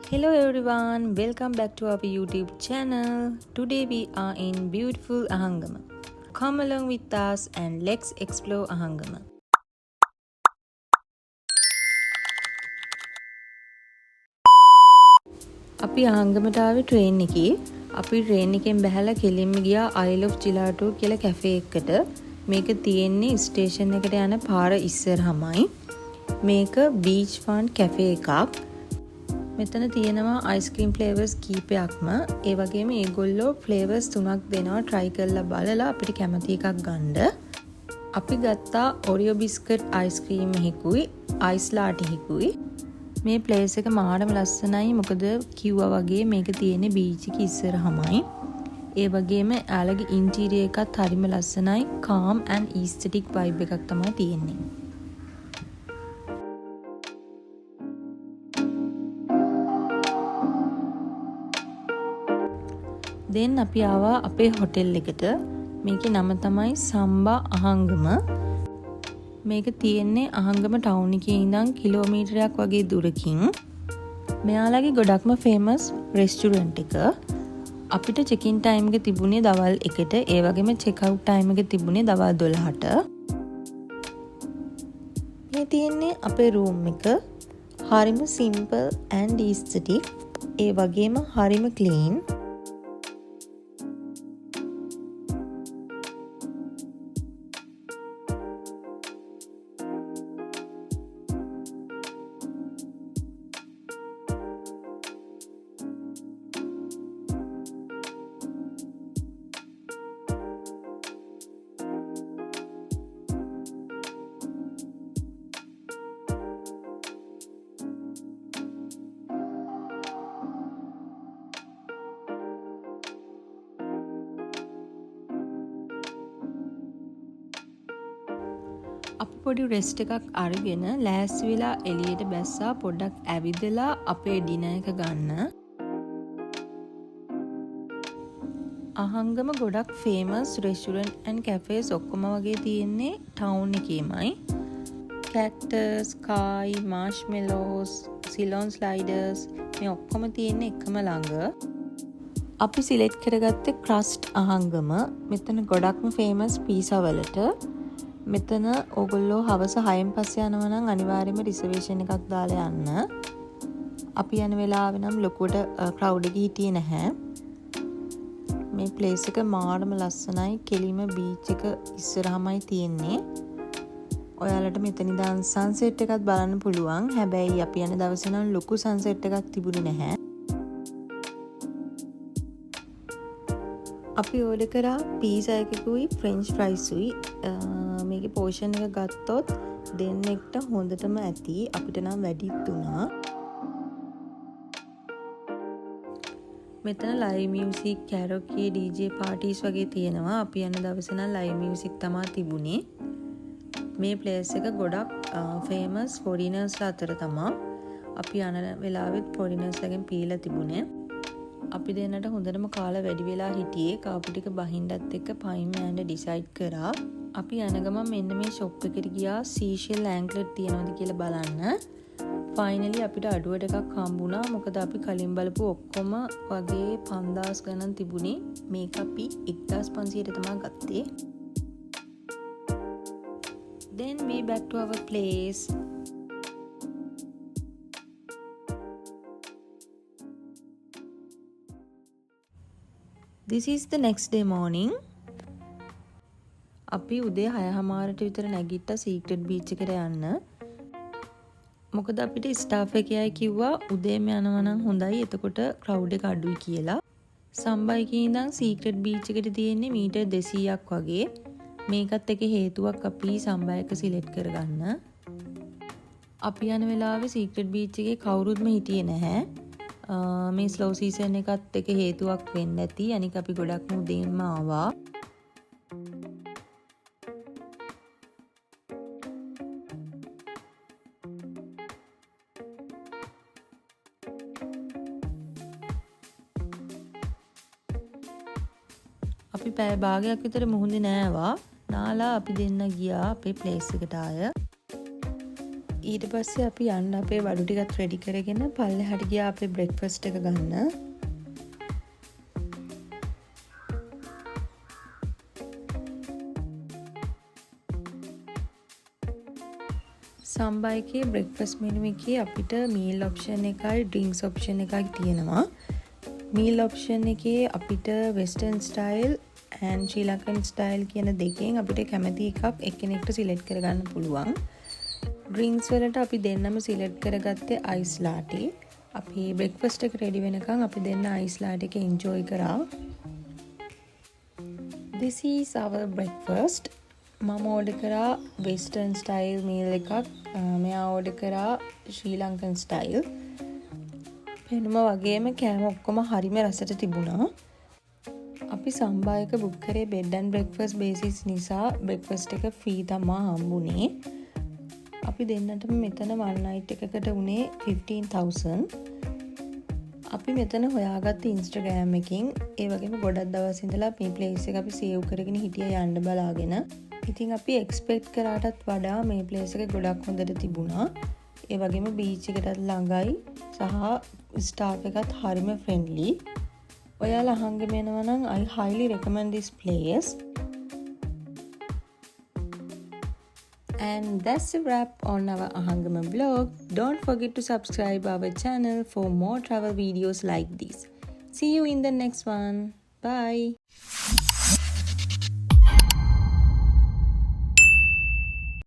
Hello everyone, welcome back to our YouTube channel. Today we are in beautiful Ahangama. Come along with us and let's explore Ahangama. අපි ආංගමට ආවේ train එකේ. අපි train එකෙන් බැහැලා කෙලින්ම ගියා Isle of Gelato කියලා කැෆේ එකකට. මේක තියෙන්නේ ස්ටේෂන් එකට යන පාර ඉස්සරහමයි. මේක beach front කැෆේ එකක්. මෙතන තියෙනවා අයිස්ක්‍රීම් ෆ්ලේවර්ස් කීපයක්ම. ඒ වගේම ඒගොල්ලෝ ෆ්ලේවර්ස් 3ක් දෙනවා try කරලා බලලා අපිට කැමති එකක් ගන්න. අපි ගත්තා Oreo biscuit අයිස්ක්‍රීම් එකකුයි අයිස් ලාටි එකකුයි. මේ ප්ලේස් එක මාරම ලස්සනයි. මොකද කිව්වා වගේ මේක තියෙන්නේ බීච් එක ඉස්සරහමයි. ඒ වගේම යාළගේ ඉන්ටීරියර් එකත් හරිම ලස්සනයි. calm and aesthetic vibe එකක් තමයි තියෙන්නේ. දැන් අපි ආවා අපේ හොටෙල් එකට. මේකේ නම තමයි සම්බා අහංගම. මේක තියෙන්නේ අහංගම ටවුන් එකේ ඉඳන් කිලෝමීටරයක් වගේ දුරකින්. මෙයාලගේ ගොඩක්ම ෆේමස් රෙස්ටුරන්ට් එක. අපිට චෙක් ඉන් ටයිම් එක තිබුණේ දවල් 1ට. ඒ වගේම චෙක් අවුට් ටයිම් එක තිබුණේ දවල් 12ට. මේ තියෙන්නේ අපේ රූම් එක. හරිම සිම්පල් and aesthetic. ඒ වගේම හරිම ක්ලීන්. අපි පොඩි රෙස්ට් එකක් අරගෙන ලෑස්ති වෙලා එළියට බැස්සා පොඩ්ඩක් ඇවිදලා අපේ ඩිනර් එක ගන්න. අහංගම ගොඩක් ෆේමස් රෙස්ටුරන්ට් ඇන්ඩ් කැෆේස් ඔක්කොම වගේ තියෙන්නේ ටවුන් එකේමයි. කැක්ටස්, කායි, මාෂ්මෙලෝස්, සිලොන් ස්ලයිඩර්ස් මේ ඔක්කොම තියෙන්නේ එකම ළඟ. අපි සිලෙක්ට් කරගත්තේ ක්‍රස්ට් අහංගම. මෙතන ගොඩක්ම ෆේමස් පීසා වලට. මෙතන ඕගොල්ලෝ හවස 6න් පස්සේ යනවා නම් අනිවාර්යයෙන්ම රිසර්වේෂන් එකක් දාලා යන්න. අපි යන වෙලාවේ නම් ලොකුවට ක්‍රවුඩ් එක හිටියේ නැහැ. මේ ප්ලේස් එක මාරම ලස්සනයි. කෙලිම බීච් එක ඉස්සරහමයි තියෙන්නේ. ඔයාලට මෙතන ඉඳන් සන්සෙට් එකත් බලන්න පුළුවන්. හැබැයි අපි යන දවසේ නම් ලොකු සන්සෙට් එකක් තිබුණේ නැහැ. අපි ඕඩර් කරා පීසා එකකුයි ෆ්‍රෙන්ච් ෆ්‍රයිස්ුයි. මේකේ පෝෂන් එක ගත්තොත් දෙන්නෙක්ට හොඳටම ඇති. අපිට නම් වැඩිත් වුණා. මෙතන ලයිව් මියුසික්, කැරෝකේ, DJ පාටිස් වගේ තියෙනවා. අපි යන දවසේ නම් ලයිව් මියුසික් තමයි තිබුණේ. මේ ප්ලේස් එක ගොඩක් ෆේමස් ෆොරිනර්ස්ලා අතර තමයි. අපි යන වෙලාවෙත් ෆොරිනර්ස්ලාගෙන් පීලා තිබුණේ. අපි දෙන්නට හොඳටම කාලා වැඩි වෙලා හිටියේ. කාපු ටික බහින්නත් එක්ක පයින් යන්න ඩිසයිඩ් කරා. අපි යන ගමන් මෙන්න මේ ෂොප් එකට ගියා සීෂෙල් ඇන්ක්ලට් තියනවද කියලා බලන්න. ෆයිනලි අපිට අඩුවට එකක් හම්බුණා. මොකද අපි කලින් බලපු ඔක්කොම වගේ 5000 ගණන් තිබුණේ. මේක අපි 1500ට තමයි ගත්තේ. Then we back to our place. This is the next day morning. අපි උදේ 6:00ට විතර නැගිට්ටා සීක්‍රට් බීච් එකට යන්න. මොකද අපිට ස්ටාෆ් එකේ අය කිව්වා උදේම යනවා නම් හොඳයි. එතකොට ක්‍රවුඩ් එක අඩුයි කියලා. සම්බා එකේ ඉඳන් සීක්‍රට් බීච් එකට තියෙන්නේ මීටර් 200ක් වගේ. මේකත් එක හේතුවක් අපි සම්බා එක සිලෙක්ට් කරගන්න. අපි යන වෙලාවේ සීක්‍රට් බීච් එකේ කවුරුත්ම හිටියේ නැහැ. මේ ස්ලෝ සීසන් එකත් එක හේතුවක් වෙන්න ඇති. අනික අපි ගොඩක්ම උදේම ආවා. අපි පැය භාගයක් විතර මුහුදේ නෑවා. නාලා අපි දෙන්න ගියා අපේ ප්ලේස් එකට ආය. ඊට පස්සේ අපි යන්න අපේ බඩු ටිකත් රෙඩි කරගෙන පල්ලෙහාට ගියා අපේ බ්‍රෙක්ෆාස්ට් එක ගන්න. සම්බා එකේ බ්‍රෙක්ෆාස්ට් මෙනු එකේ අපිට මීල් ඔප්ෂන් එකයි ඩ්‍රින්ක්ස් ඔප්ෂන් එකයි තියෙනවා. මීල් ඔප්ෂන් එකේ අපිට western style and Sri Lankan style කියන දෙකෙන් අපිට කැමති එකක් එක්කෙනෙක්ට සිලෙක්ට් කරගන්න පුළුවන්. ඩ්‍රින්ක්ස් වලට අපි දෙන්නම සිලෙක්ට් කරගත්තේ අයිස් ලාටි. අපි බ්‍රෙක්ෆාස්ට් එක රෙඩි වෙනකන් අපි දෙන්න අයිස් ලාටි එක එන්ජොයි කරා. This is our breakfast. මම ඕඩර් කරා වෙස්ටර්න් ස්ටයිල් මීල් එකක්. මෙයා ඕඩර් කරා ශ්‍රී ලංකන් ස්ටයිල්. පෙනුම වගේම කෑම ඔක්කොම හරිම රසට තිබුණා. අපි සම්බා එක බුක් කරේ බෙඩ් ඇන්ඩ් බ්‍රෙක්ෆාස්ට් බේසිස් නිසා බ්‍රෙක්ෆාස්ට් එක ෆ්‍රී තමා හම්බුනේ. අපි දෙන්නටම මෙතන one night එකකට උනේ 15,000. අපි මෙතන හොයාගත්ත Instagram එකකින් ඒ වගේම ගොඩක් දවස් ඉඳලා මේ place එක අපි save කරගෙන හිටියා යන්න බලාගෙන. ඉතින් අපි එක්ස්පෙක්ට් කරාටත් වඩා මේ ප්ලේස් එක ගොඩක් හොඳට තිබුණා. ඒ වගේම බීච් එකටත් ළඟයි සහ ස්ටාෆ් එකත් හරිම ෆ්‍රෙන්ඩ්ලි. ඔයාලා අහංගම එනවා නම් I highly recommend this place. And that's a wrap on our Ahangama vlog. Don't forget to subscribe our channel for more travel videos like this. See you in the next one. Bye.